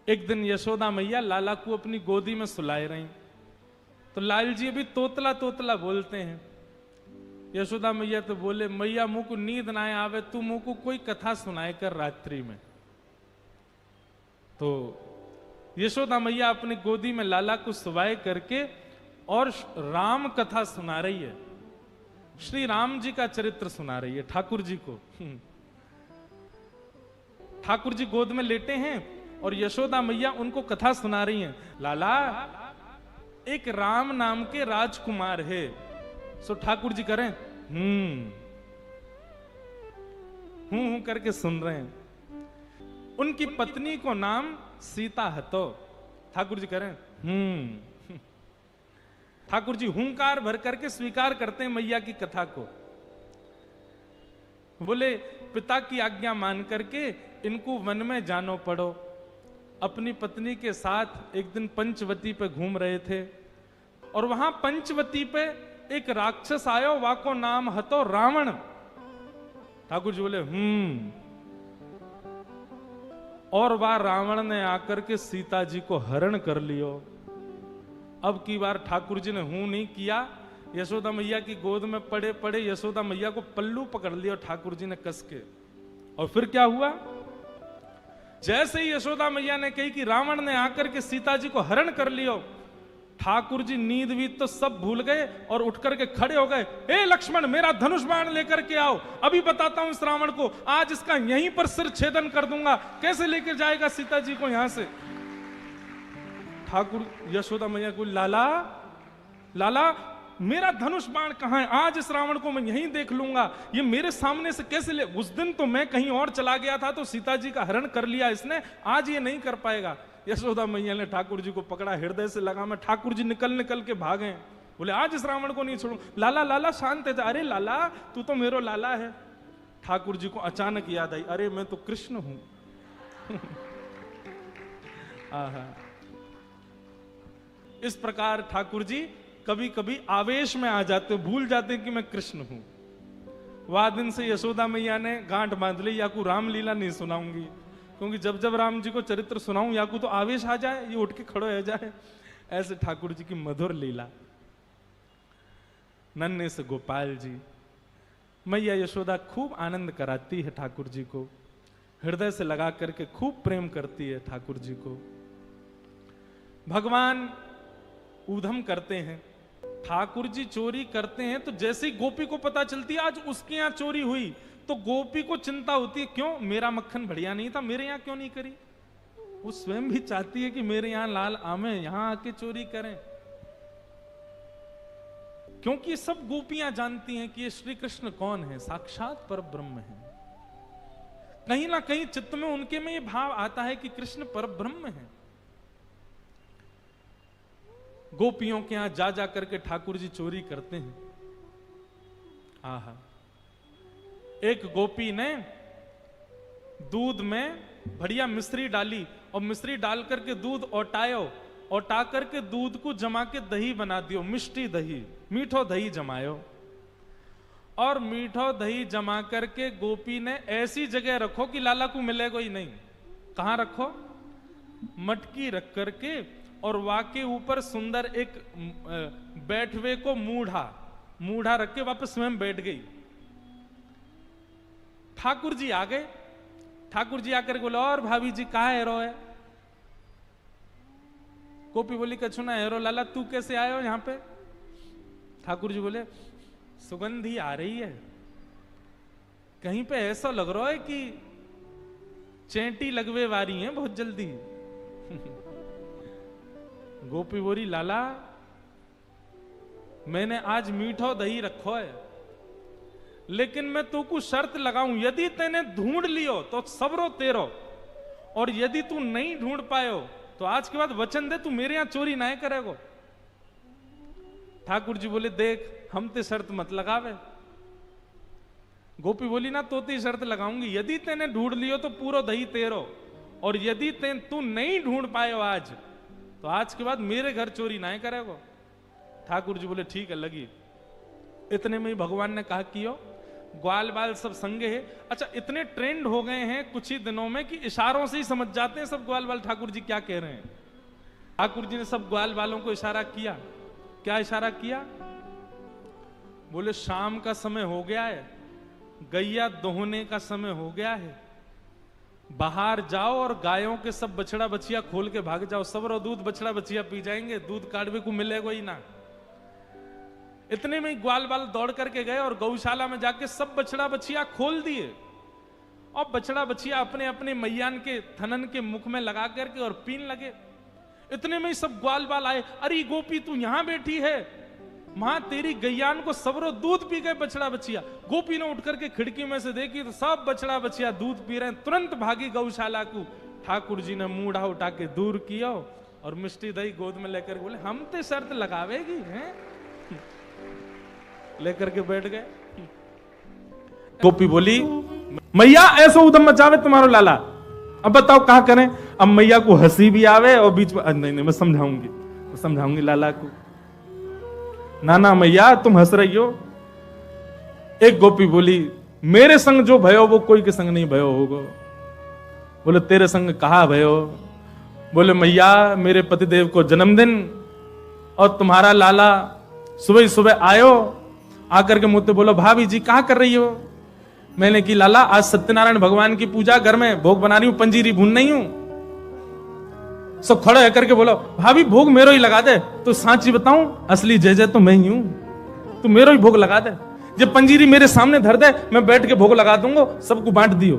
एक दिन यशोदा मैया लाला को अपनी गोदी में सुलाए रही, तो लाल जी अभी तोतला तोतला बोलते हैं। यशोदा मैया तो बोले, मैया मुंह को नींद ना आवे, तू मुंह को कोई कथा सुनाए कर रात्रि में। तो यशोदा मैया अपनी गोदी में लाला को सुवाए करके और राम कथा सुना रही है, श्री राम जी का चरित्र सुना रही है ठाकुर जी को। ठाकुर जी गोद में लेटे हैं और यशोदा मैया उनको कथा सुना रही हैं। लाला, एक राम नाम के राजकुमार है। सो ठाकुर जी करें हूं करके सुन रहे हैं। उनकी पत्नी को नाम सीता है। तो ठाकुर जी करें ठाकुर जी हुंकार भर करके स्वीकार करते हैं मैया की कथा को। बोले, पिता की आज्ञा मान करके इनको वन में जानो पड़ो। अपनी पत्नी के साथ एक दिन पंचवती पे घूम रहे थे और वहां पंचवती पे एक राक्षस आयो, वाको नाम हतो रावण। ठाकुर जी बोले और वह रावण ने आकर के सीता जी को हरण कर लियो। अब की बार ठाकुर जी ने नहीं किया, यशोदा मैया की गोद में पड़े पड़े यशोदा मैया को पल्लू पकड़ लिया ठाकुर जी ने कस के। और फिर क्या हुआ, जैसे ही यशोदा मैया ने कही कि रावण ने आकर के सीता जी को हरण कर लियो, ठाकुर जी नींद भी तो सब भूल गए और उठ करके खड़े हो गए। ए लक्ष्मण, मेरा धनुष बाण लेकर के आओ, अभी बताता हूं इस रावण को, आज इसका यहीं पर सिर छेदन कर दूंगा। कैसे लेकर जाएगा सीता जी को यहां से? ठाकुर यशोदा मैया को, लाला लाला, मेरा धनुष बाण कहां है? आज इस रावण को मैं यहीं देख लूंगा, ये मेरे सामने से कैसे ले? उस दिन तो मैं कहीं और चला गया था तो सीता जी का हरण कर लिया इसने, आज ये नहीं कर पाएगा। यशोदा मैया ने ठाकुर जी को पकड़ा, हृदय से लगा में। ठाकुर जी निकल निकल के भागे, बोले आज इस रावण को नहीं छोड़ू। लाला लाला शांत है। अरे लाला, तू तो मेरो लाला है। ठाकुर जी को अचानक याद आई, अरे मैं तो कृष्ण हूं। इस प्रकार ठाकुर जी कभी कभी आवेश में आ जाते, भूल जाते कि मैं कृष्ण हूं। वह दिन से यशोदा मैया ने गांठ बांध ली, याकू रामलीला नहीं सुनाऊंगी, क्योंकि जब जब राम जी को चरित्र सुनाऊं याकू तो आवेश आ जाए, ये उठ के खड़े हो जाए। ऐसे ठाकुर जी की मधुर लीला। नन्हे से गोपाल जी, मैया यशोदा खूब आनंद कराती है ठाकुर जी को, हृदय से लगा करके खूब प्रेम करती है ठाकुर जी को। भगवान ऊधम करते हैं, ठाकुर जी चोरी करते हैं, तो जैसे ही गोपी को पता चलती है आज उसके यहां चोरी हुई, तो गोपी को चिंता होती है, क्यों मेरा मक्खन बढ़िया नहीं था, मेरे यहां क्यों नहीं करी? वो स्वयं भी चाहती है कि मेरे यहां लाल आमे, यहां आके चोरी करें। क्योंकि सब गोपियां जानती हैं कि ये श्री कृष्ण कौन है, साक्षात पर ब्रह्म है। कहीं ना कहीं चित्त में उनके में ये भाव आता है कि कृष्ण पर ब्रह्म है। गोपियों के यहां जा जा करके ठाकुर जी चोरी करते हैं। आहा, एक गोपी ने दूध में बढ़िया मिश्री डाली और मिश्री डाल करके दूध ओटायो, ओटा करके दूध को जमा के दही बना दियो, मिष्टी दही, मीठो दही जमायो। और मीठो दही जमा करके गोपी ने ऐसी जगह रखो कि लाला को मिलेगा ही नहीं। कहां रखो? मटकी रख करके, और वाके ऊपर सुंदर एक बैठवे को मूढ़ा रख के वापस स्वयं बैठ गई। ठाकुर जी आ गए। ठाकुर जी आकर बोले, और भाभी जी कहा हेरो है? गोपी बोली, कछु ना हेरो लाला, तू कैसे आए हो यहां पे? ठाकुर जी बोले, सुगंधी आ रही है, कहीं पे ऐसा लग रहा है कि चेंटी लगवे वारी है बहुत जल्दी। गोपी बोली, लाला मैंने आज मीठो दही रखो है, लेकिन मैं तू को शर्त लगाऊं, यदि तेने ढूंढ लियो तो सबरो तेरो, और यदि तू नहीं ढूंढ पायो तो आज के बाद वचन दे तू मेरे यहां चोरी ना करेगो। ठाकुर जी बोले, देख हम ते शर्त मत लगावे। गोपी बोली, ना तो ती शर्त लगाऊंगी, यदि तेने ढूंढ लियो तो पूरा दही तेरो, और यदि तू नहीं ढूंढ पायो आज, तो आज के बाद मेरे घर चोरी ना करेगो। ठाकुर जी बोले, ठीक है लगी। इतने में ही भगवान ने कहा, कियो ग्वाल बाल सब संगे है। अच्छा, इतने ट्रेंड हो गए हैं कुछ ही दिनों में कि इशारों से ही समझ जाते हैं सब ग्वाल बाल ठाकुर जी क्या कह रहे हैं। ठाकुर जी ने सब ग्वाल बालों को इशारा किया। क्या इशारा किया? बोले शाम का समय हो गया है, गैया दोहने का समय हो गया है, बाहर जाओ और गायों के सब बछड़ा बछिया खोल के भाग जाओ, सब रो दूध बछड़ा बछिया पी जाएंगे, दूध काढ़वे को मिलेगा ही ना। इतने में ही ग्वाल बाल दौड़ करके गए और गौशाला में जाके सब बछड़ा बछिया खोल दिए और बछड़ा बछिया अपने अपने मैयान के थनन के मुख में लगा करके और पीन लगे। इतने में ही सब ग्वाल बाल आए, अरे गोपी तू यहां बैठी है, मां तेरी गैयान को सबरो दूध पी गए बछड़ा बछिया। गोपी ने उठ करके खिड़की में से देखी तो सब बछड़ा बछिया दूध पी रहे हैं। तुरंत भागी गौशाला को। ठाकुर जी ने मूढ़ा उठा के दूर किया और मिष्टी दही गोद में लेकर बोले हम ते शर्त लगावेगी हैं, लेकर के बैठ गए। गोपी बोली मैया ऐसा उदम मचावे तुम्हारो लाला, अब बताओ कहा करें। अब मैया को हंसी भी आवे और बीच में नहीं मैं समझाऊंगी लाला को। ना मैया तुम हंस रही हो। एक गोपी बोली मेरे संग जो भयो वो कोई के संग नहीं भयो होगा। बोले तेरे संग कहा भयो? बोले मैया मेरे पतिदेव को जन्मदिन और तुम्हारा लाला सुबह सुबह आयो, आकर के मुझसे बोलो भाभी जी कहा कर रही हो? मैंने की लाला आज सत्यनारायण भगवान की पूजा, घर में भोग बना रही हूं, पंजीरी भून नहीं हूं। सब खड़े होकर के बोलो भाभी भोग मेरो ही लगा दे। तो सांची बताऊं असली जय जय तो मैं ही हूं, तू मेरो ही भोग लगा दे। जब पंजीरी मेरे सामने धर दे मैं बैठ के भोग लगा दूंगा, सबको बांट दियो।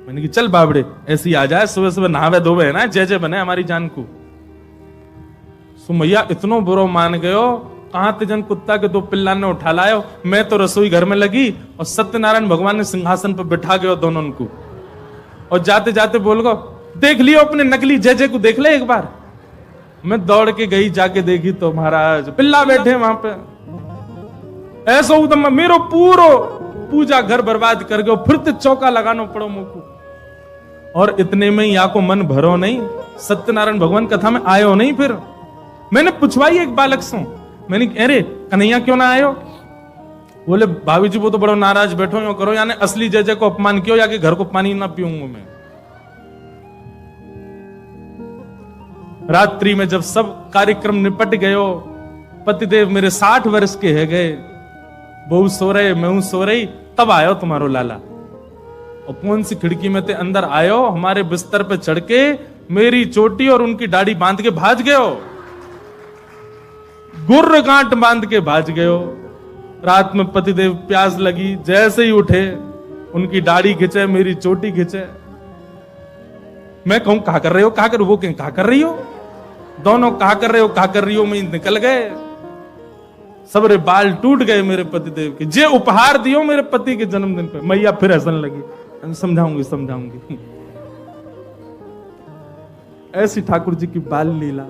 मैंने की चल बाबड़े ऐसी आ जाए, सुबह सुबह नहावे धोवे है ना, जय जय बने हमारी जान को। सुमैया इतनो बुरो मान गयो, कहां तेजन कुत्ता के दो पिल्ला ने उठा लायो। मैं तो रसोई घर में लगी और सत्यनारायण भगवान ने सिंहासन पर बिठा गयो दोनों को। और जाते जाते बोल गो देख लियो अपने नकली जय जय को, देख ले एक बार। मैं दौड़ के गई, जाके देखी तो महाराज पिल्ला बैठे वहां पे। ऐसा उदम मेरो पूरो पूजा घर बर्बाद कर गयो, फिर तो चौका लगाना पड़ो मुझको। और इतने में या को मन भरो नहीं, सत्यनारायण भगवान कथा में आयो नहीं। फिर मैंने पूछवाई एक बालक से, मैंने अरे कन्हैया क्यों ना आयो? बोले भाभी जी वो तो बड़ो नाराज बैठो यो करो, यानी असली जय जय को अपमान क्यों, या कि घर को पानी ना पीऊंगा मैं। रात्रि में जब सब कार्यक्रम निपट गयो, पतिदेव मेरे 60 वर्ष के है गए, बहू सो रहे मैं सो रही, तब आयो तुम्हारो लाला। और कौन सी खिड़की में ते अंदर आयो, हमारे बिस्तर पे चढ़ के मेरी चोटी और उनकी दाढ़ी बांध के भाज गयो, गुर्र गांठ बांध के भाज गयो। रात में पतिदेव प्यास लगी, जैसे ही उठे उनकी दाढ़ी खिंचे, मेरी चोटी खिंचे। मैं कहूं कहा कर रहे हो, कहा कर, वो कहें कहा कर रही हो, दोनों कहा कर रहे हो कहा कर रही हो में निकल गए। सबरे बाल टूट गए मेरे पतिदेव के, जे उपहार दियो मेरे पति के जन्मदिन पे। मैया फिर हंसने लगी, समझाऊंगी। ऐसी ठाकुर जी की बाल लीला।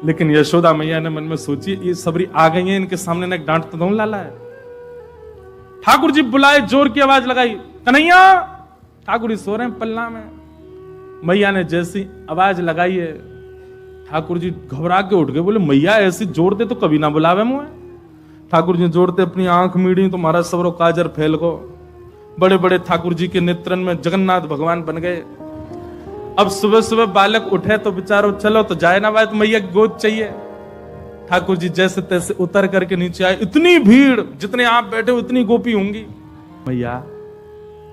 लेकिन यशोदा मैया ने मन में सोची ये सबरी आ गई है, इनके सामने ना डांट तो दो लाला है। ठाकुर जी बुलाए, जोर की आवाज लगाई, कन्हैया। ठाकुर जी सो रहे हैं पल्ला में। मैया ने जैसी आवाज लगाई है, ठाकुर जी घबरा के उठ गए। बोले मैया ऐसी जोर दे तो कभी ना बुलावे मुझे। ठाकुर जी जोड़ते अपनी आंख मीड़ी, तुम्हारा सबरो काजर फैल गो। बड़े बड़े ठाकुर जी के नेत्रन में जगन्नाथ भगवान बन गए। अब सुबह सुबह बालक उठे तो बेचारो चलो तो जाए ना, तो मैया की गोद चाहिए। ठाकुर जी जैसे तैसे उतर करके नीचे आए। इतनी भीड़, जितने आप बैठे उतनी गोपी होंगी। मैया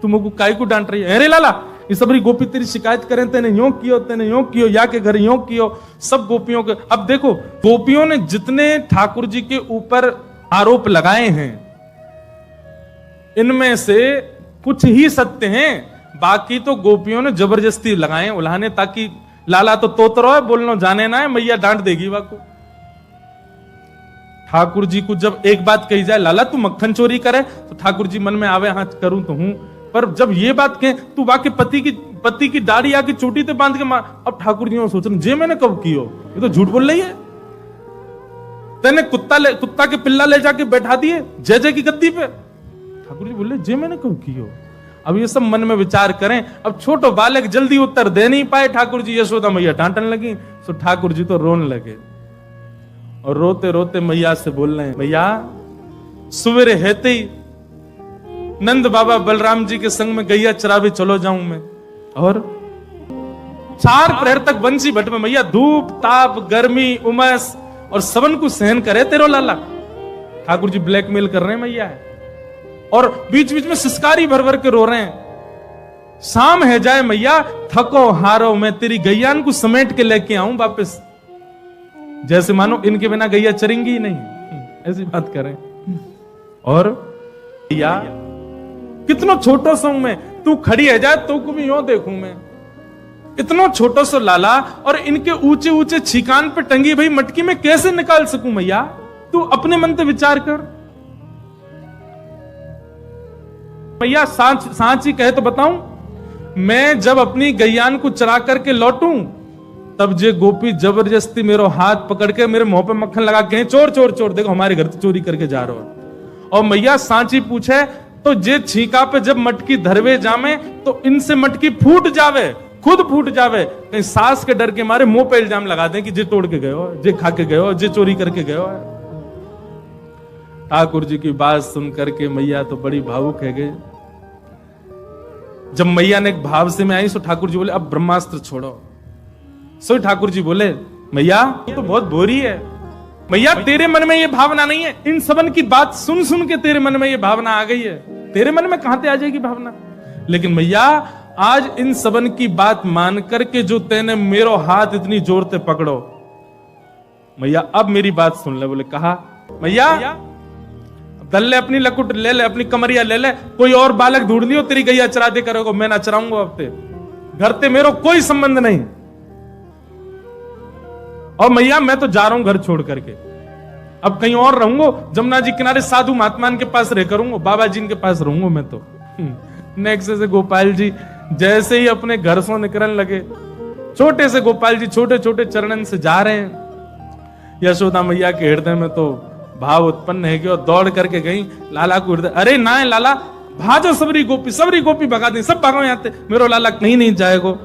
तुमको काय को डांट रही है? अरे लाला ये सबरी गोपी तेरी शिकायत करें, तेने यूं कियो, या के घर यूं कियो। सब गोपियों के, अब देखो गोपियों ने जितने ठाकुर जी के ऊपर आरोप लगाए हैं, इनमें से कुछ ही सत्य हैं, बाकी तो गोपियों ने जबरदस्ती लगाए उल्हाने, ताकि लाला तो तोतरो है, बोलना जाने ना है, मैया डांट देगी वाको। ठाकुर जी को जब एक बात कही जाए, लाला तू मक्खन चोरी करे, तो ठाकुर जी मन में आवे हाँ करूं तो हूं, पर जब ये बात कहे तू वाके पति की दाढ़ी आके चोटी ते बांध के मार, अब ठाकुर जी सोच रहे जे मैंने कब कियो, ये तो झूठ बोल रही है। तेने कुत्ता के पिल्ला ले जाके बैठा दिए जय जय की गद्दी पे। ठाकुर जी बोले जे मैंने कब कियो। अब ये सब मन में विचार करें। अब छोटो बालक जल्दी उत्तर दे नहीं पाए ठाकुर जी, यशोदा मैया डांटने लगी, तो ठाकुर जी तो रोने लगे और रोते रोते मैया से बोल रहे हैं, मैया सवेरे हेते ही नंद बाबा बलराम जी के संग में गैया चरावे चलो जाऊं मैं। और 4 प्रहर तक बंसी भट्ट में मैया धूप ताप गर्मी उमस और सबन को सहन करे तेरो लाला। ठाकुर जी ब्लैकमेल कर रहे हैं मैया है, और बीच बीच में सिसकारी भर भर के रो रहे हैं। शाम है जाए मैया, थको हारो मैं तेरी गैयान को समेट के लेके आऊं वापस। जैसे मानो इनके बिना गैया चरेंगी ही नहीं, ऐसी बात करें। और भैया कितना छोटा सा हूं मैं, तू खड़ी है जाए तो को भी यूं देखूं मैं। इतना छोटा सा लाला और इनके ऊंचे ऊंचे छिकान पे टंगी भाई मटकी में कैसे निकाल सकूं मैया? तू अपने मन से विचार कर मैया। सांची कहे तो बताऊं, मैं जब अपनी गैयान को चरा करके लौटूं तब जे गोपी जबरदस्ती मेरा हाथ पकड़ के मेरे मुंह पे मक्खन लगा के चोर चोर चोर, देखो हमारे घर से चोरी करके जा रहे हो। और मैया सांची पूछे तो जे छीका पे जब मटकी धरवे जामे तो इनसे मटकी फूट जावे, खुद फूट जावे, कहीं सास के डर के मारे मुंह पे इल्जाम लगा दें कि जे तोड़ के गए हो, जे खा के गए हो, जे चोरी करके गए हो। ठाकुर जी की बात सुन करके मैया तो बड़ी भावुक है गई। जब मैया ने एक भाव से में आई सो ठाकुर जी बोले अब ब्रह्मास्त्र छोड़ो। सो ठाकुर जी बोले मैया तो बहुत बोरी है मैया, तेरे मन में ये भावना नहीं है। इन सबन की बात सुन सुन के तेरे मन में ये भावना आ गई है, तेरे मन में कहां से आ जाएगी भावना? लेकिन मैया आज इन सबन की बात मान करके जो तेने मेरो हाथ इतनी जोर से पकड़ो मैया, अब मेरी बात सुन ले। बोले कहा मैया दल ले अपनी लकुट ले ले, अपनी कमरिया ले ले, कोई और बालक ढूंढ लियो तेरी गैया चरा दे करोगे, मैं ना चराऊंगा अब ते घर ते मेरो कोई संबंध नहीं। और मैया मैं तो जा रहा हूं घर छोड़ करके, अब कहीं और रहूंगा, जमुना जी किनारे साधु महात्मान के पास रह करूंगा, बाबा जी के पास रहूंगा मैं तो। नेक्स्ट से गोपाल जी जैसे ही अपने घर से निकलने लगे, छोटे से गोपाल जी छोटे छोटे चरणन से जा रहे हैं। यशोदा मैया के हृदय में तो भाव उत्पन्न है कि और दौड़ करके गई लाला को हृदय, अरे ना है लाला भाजो सबरी गोपी भगा दी, सब भागो यहाँ मेरे लाला कहीं नहीं जाएगो।